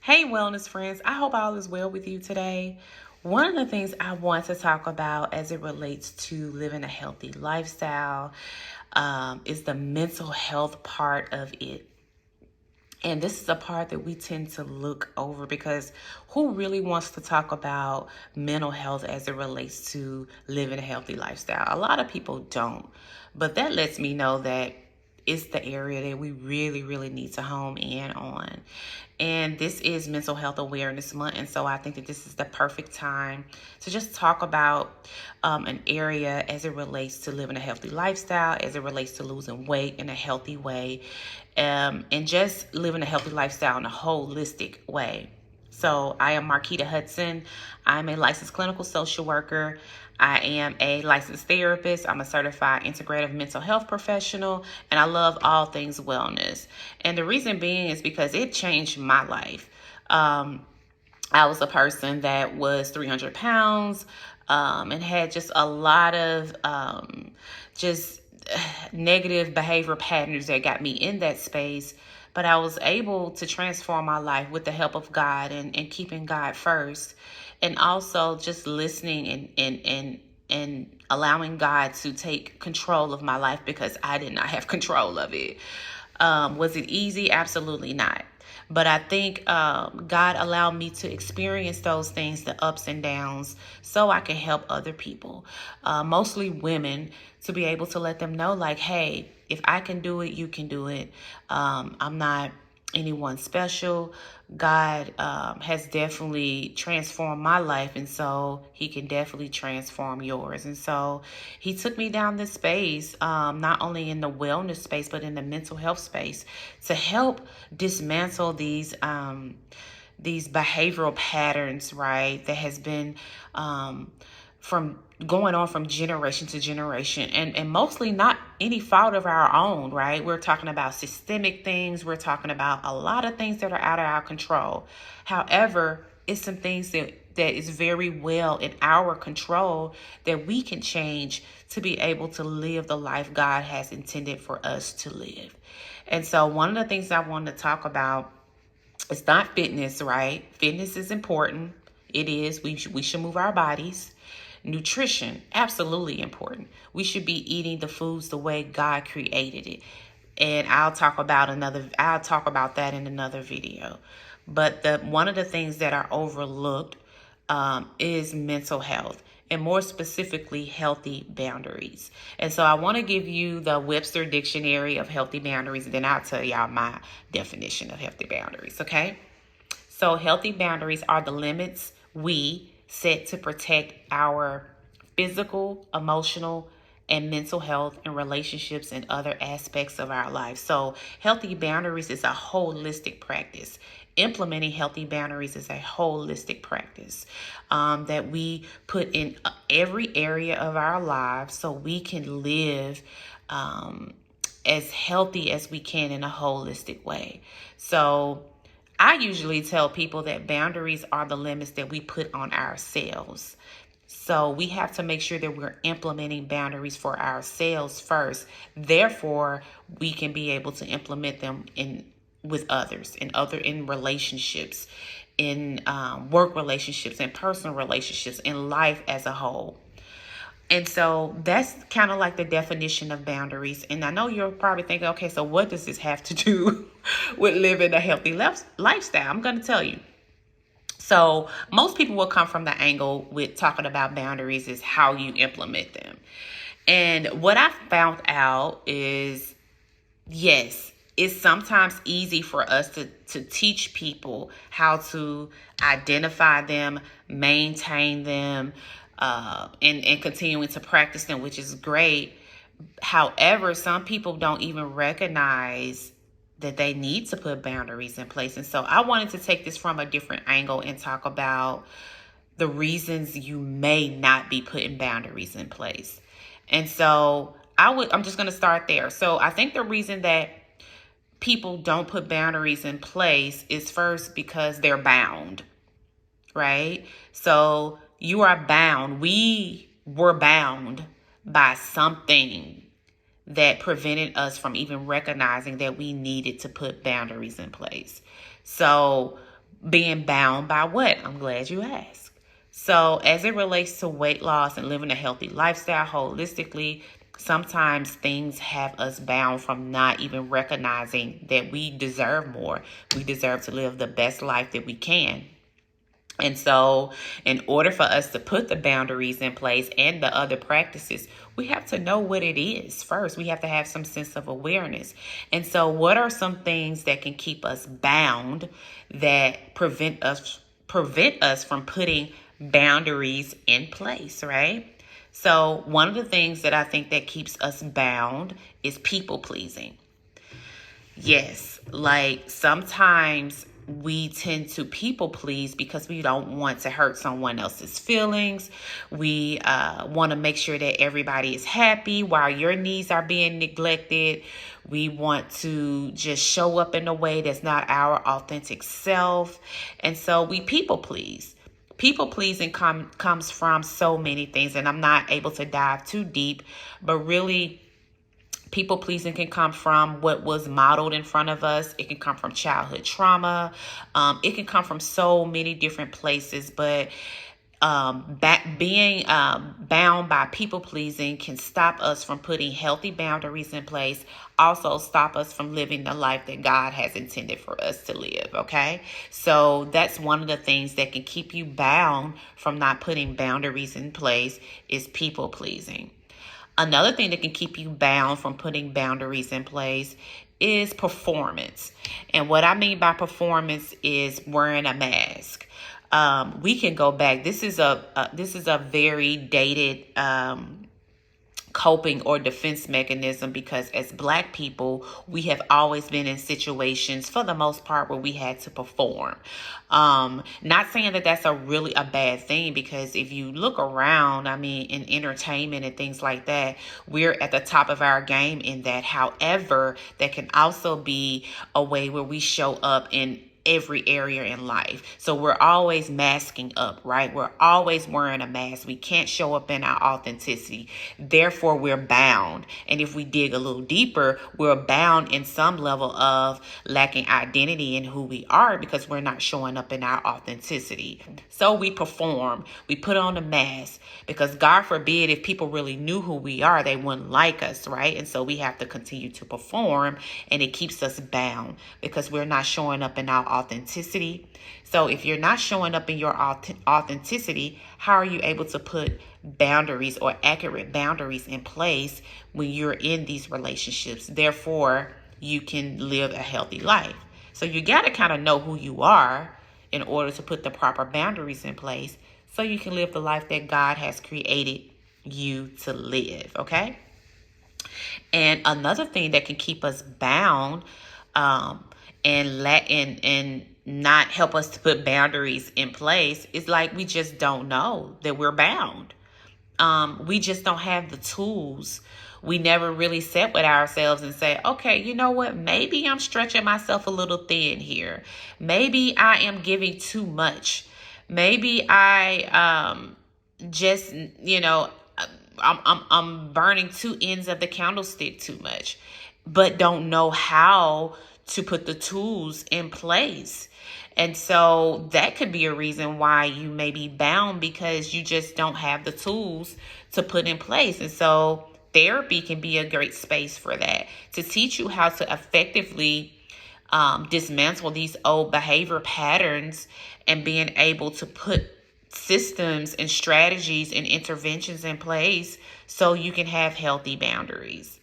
Hey, wellness friends. I hope all is well with you today. One of the things I want to talk about as it relates to living a healthy lifestyle is the mental health part of it. And this is a part that we tend to look over because who really wants to talk about mental health as it relates to living a healthy lifestyle? A lot of people don't. But that lets me know that it's the area that we really, really need to home in on. And this is Mental Health Awareness Month. And so I think that this is the perfect time to just talk about an area as it relates to living a healthy lifestyle, as it relates to losing weight in a healthy way, and just living a healthy lifestyle in a holistic way. So I am Marquita Hudson. I'm a licensed clinical social worker. I am a licensed therapist. I'm a certified integrative mental health professional, and I love all things wellness. And the reason being is because it changed my life. I was a person that was 300 pounds and had just a lot of just negative behavior patterns that got me in that space. But I was able to transform my life with the help of God and keeping God first. And also just listening and allowing God to take control of my life because I did not have control of it. Was it easy? Absolutely not. But I think God allowed me to experience those things, the ups and downs, so I can help other people, mostly women, to be able to let them know, like, hey, if I can do it, you can do it. I'm not anyone special. God has definitely transformed my life, and so he can definitely transform yours. And so he took me down this space, not only in the wellness space, but in the mental health space, to help dismantle these behavioral patterns, right, that has been from going on from generation to generation, and mostly not any fault of our own, right? We're talking about systemic things. We're talking about a lot of things that are out of our control. However, it's some things that is very well in our control that we can change to be able to live the life God has intended for us to live. And so one of the things I wanted to talk about, it's not fitness, right? Fitness is important. It is. We should move our bodies. Nutrition, absolutely important. We should be eating the foods the way God created it. And I'll talk about that in another video. But one of the things that are overlooked is mental health, and more specifically, healthy boundaries. And so I want to give you the Webster Dictionary of healthy boundaries, and then I'll tell y'all my definition of healthy boundaries, okay? So healthy boundaries are the limits we set to protect our physical, emotional, and mental health and relationships and other aspects of our life. So healthy boundaries is a holistic practice. Implementing healthy boundaries is a holistic practice that we put in every area of our lives so we can live as healthy as we can in a holistic way. So I usually tell people that boundaries are the limits that we put on ourselves. So we have to make sure that we're implementing boundaries for ourselves first. Therefore, we can be able to implement them with others, in relationships, in work relationships, in personal relationships, in life as a whole. And so that's kind of like the definition of boundaries. And I know you're probably thinking, okay, so what does this have to do with living a healthy lifestyle? I'm going to tell you. So most people will come from the angle with talking about boundaries is how you implement them. And what I found out is, yes, it's sometimes easy for us to teach people how to identify them, maintain them, and continuing to practice them, which is great. However, some people don't even recognize that they need to put boundaries in place. And so I wanted to take this from a different angle and talk about the reasons you may not be putting boundaries in place. And so I'm just going to start there. So I think the reason that people don't put boundaries in place is first because they're bound, right? So you are bound. We were bound by something that prevented us from even recognizing that we needed to put boundaries in place. So Being bound by what? I'm glad you asked. So, as it relates to weight loss and living a healthy lifestyle holistically, sometimes things have us bound from not even recognizing that we deserve more. We deserve to live the best life that we can. And so, in order for us to put the boundaries in place and the other practices, we have to know what it is first. We have to have some sense of awareness. And so, what are some things that can keep us bound that prevent us from putting boundaries in place, right? So, one of the things that I think that keeps us bound is people pleasing. Yes, like sometimes we tend to people please because we don't want to hurt someone else's feelings. We want to make sure that everybody is happy while your needs are being neglected. We want to just show up in a way that's not our authentic self. And so we people please. People pleasing comes from so many things, and I'm not able to dive too deep, but really, people pleasing can come from what was modeled in front of us. It can come from childhood trauma. It can come from so many different places. But being bound by people pleasing can stop us from putting healthy boundaries in place. Also, stop us from living the life that God has intended for us to live. Okay, so that's one of the things that can keep you bound from not putting boundaries in place is people pleasing. Another thing that can keep you bound from putting boundaries in place is performance. And what I mean by performance is wearing a mask. We can go back. This is a very dated coping or defense mechanism, because as Black people, we have always been in situations for the most part where we had to perform. Not saying that that's a bad thing, because if you look around, I mean, in entertainment and things like that, we're at the top of our game in that. However, that can also be a way where we show up in every area in life. So we're always masking up, right? We're always wearing a mask. We can't show up in our authenticity. Therefore, we're bound. And if we dig a little deeper, we're bound in some level of lacking identity in who we are because we're not showing up in our authenticity. So we perform. We put on a mask because God forbid if people really knew who we are, they wouldn't like us, right? And so we have to continue to perform, and it keeps us bound because we're not showing up in our authenticity. So if you're not showing up in your authenticity, how are you able to put boundaries or accurate boundaries in place when you're in these relationships? Therefore, you can live a healthy life. So you got to kind of know who you are in order to put the proper boundaries in place so you can live the life that God has created you to live, okay? And another thing that can keep us bound and not help us to put boundaries in place is like we just don't know that we're bound. We just don't have the tools. We never really sit with ourselves and say, okay, you know what? Maybe I'm stretching myself a little thin here. Maybe I am giving too much. Maybe I just, I'm burning two ends of the candlestick too much, but don't know how to put the tools in place. And so that could be a reason why you may be bound, because you just don't have the tools to put in place. And so therapy can be a great space for that, to teach you how to effectively dismantle these old behavior patterns and being able to put systems and strategies and interventions in place so you can have healthy boundaries.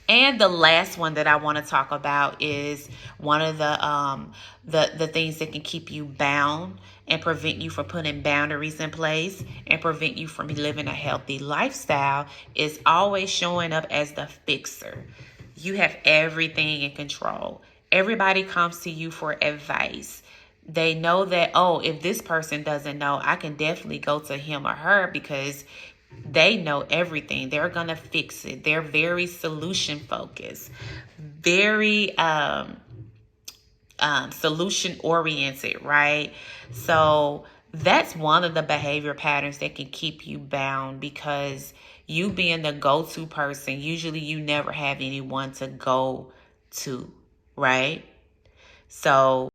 And the last one that I want to talk about is one of the things that can keep you bound and prevent you from putting boundaries in place and prevent you from living a healthy lifestyle is always showing up as the fixer. You have everything in control. Everybody comes to you for advice. They know that, oh, if this person doesn't know, I can definitely go to him or her because they know everything. They're going to fix it. They're very solution focused, very solution oriented, right? So that's one of the behavior patterns that can keep you bound, because you being the go-to person, usually you never have anyone to go to, right? So